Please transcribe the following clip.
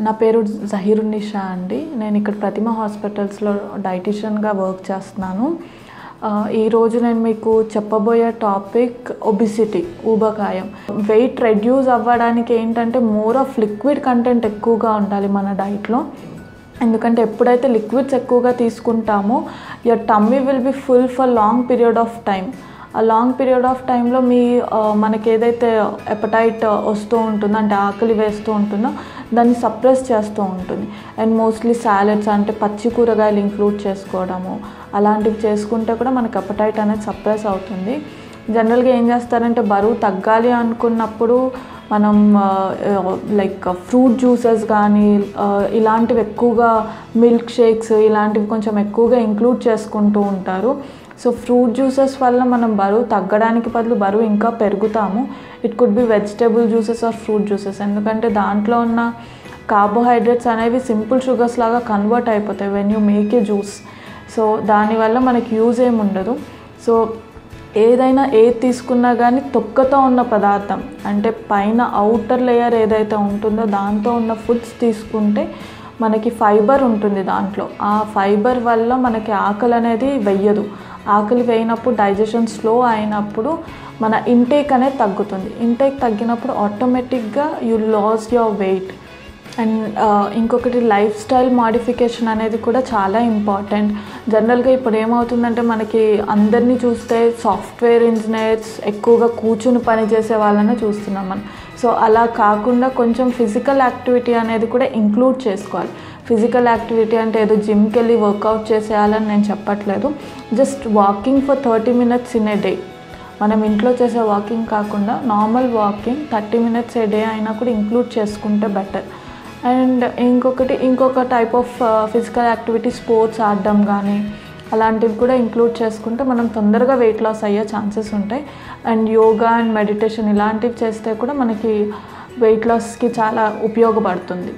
నా పేరు జహీరున్నిషా అండి. నేను ఇక్కడ ప్రతిమ హాస్పిటల్స్లో డైటీషియన్గా వర్క్ చేస్తున్నాను. ఈరోజు నేను మీకు చెప్పబోయే టాపిక్ ఒబిసిటీ, ఊబకాయం. వెయిట్ రెడ్యూస్ అవ్వడానికి ఏంటంటే మోర్ ఆఫ్ లిక్విడ్ కంటెంట్ ఎక్కువగా ఉండాలి మన డైట్లో. ఎందుకంటే ఎప్పుడైతే లిక్విడ్స్ ఎక్కువగా తీసుకుంటామో your tummy will be full for long period of time. ఆ లాంగ్ పీరియడ్ ఆఫ్ టైంలో మనకి ఏదైతే ఎపటైట్ వస్తూ ఉంటుందో, అంటే ఆకలి వేస్తూ ఉంటుందో, దాన్ని సప్రెస్ చేస్తూ ఉంటుంది. అండ్ మోస్ట్లీ సాలెడ్స్ అంటే పచ్చి కూరగాయలు ఇంక్లూడ్ చేసుకోవడము అలాంటివి చేసుకుంటే కూడా మనకి ఎపటైట్ అనేది సప్రెస్ అవుతుంది. జనరల్గా ఏం చేస్తారంటే బరువు తగ్గాలి అనుకున్నప్పుడు మనం లైక్ ఫ్రూట్ జ్యూసెస్ కానీ ఇలాంటివి ఎక్కువగా, మిల్క్ షేక్స్ ఇలాంటివి కొంచెం ఎక్కువగా ఇంక్లూడ్ చేసుకుంటూ ఉంటారు. సో ఫ్రూట్ జ్యూసెస్ వల్ల మనం బరువు తగ్గడానికి బదులు బరువు ఇంకా పెరుగుతాము. It could be vegetable juices or fruit juices. ఎందుకంటే దాంట్లో ఉన్న కార్బోహైడ్రేట్స్ అనేవి సింపుల్ షుగర్స్ లాగా కన్వర్ట్ అయిపోతాయి when you make a juice. So దానివల్ల మనకి యూజ్ ఏమి ఉండదు. సో ఏది తీసుకున్నా కానీ తొక్కతో ఉన్న పదార్థం, అంటే పైన అవుటర్ లేయర్ ఏదైతే ఉంటుందో దాంతో ఉన్న ఫుడ్స్ తీసుకుంటే మనకి ఫైబర్ ఉంటుంది దాంట్లో. ఆ ఫైబర్ వల్ల మనకి ఆకలి అనేది వెయ్యదు. ఆకలి వేయినప్పుడు డైజెషన్ స్లో అయినప్పుడు మన ఇంటేక్ అనేది తగ్గుతుంది. ఇంటేక్ తగ్గినప్పుడు ఆటోమేటిక్గా you lose your weight. And ఇంకొకటి లైఫ్ స్టైల్ మాడిఫికేషన్ అనేది కూడా చాలా ఇంపార్టెంట్. జనరల్గా ఇప్పుడు ఏమవుతుందంటే మనకి అందరినీ చూస్తే సాఫ్ట్వేర్ ఇంజనీర్స్ ఎక్కువగా కూర్చుని పని చేసే వాళ్ళనే చూస్తున్నాం మనం. సో అలా కాకుండా కొంచెం ఫిజికల్ యాక్టివిటీ అనేది కూడా ఇంక్లూడ్ చేసుకోవాలి. ఫిజికల్ యాక్టివిటీ అంటే ఏదో జిమ్కి వెళ్ళి వర్కౌట్ చేసేయాలని నేను చెప్పట్లేదు. Just walking for 30 minutes in a day. మనం ఇంట్లో చేసే వాకింగ్ కాకుండా నార్మల్ వాకింగ్ 30 minutes ఏ డే అయినా కూడా ఇంక్లూడ్ చేసుకుంటే బెటర్. అండ్ ఇంకొక type of physical activity, sports ఆడడం కానీ అలాంటివి కూడా ఇంక్లూడ్ చేసుకుంటే మనం తొందరగా వెయిట్ లాస్ అయ్యే ఛాన్సెస్ ఉంటాయి. అండ్ యోగా అండ్ మెడిటేషన్ ఇలాంటివి చేస్తే కూడా మనకి వెయిట్ లాస్కి చాలా ఉపయోగపడుతుంది.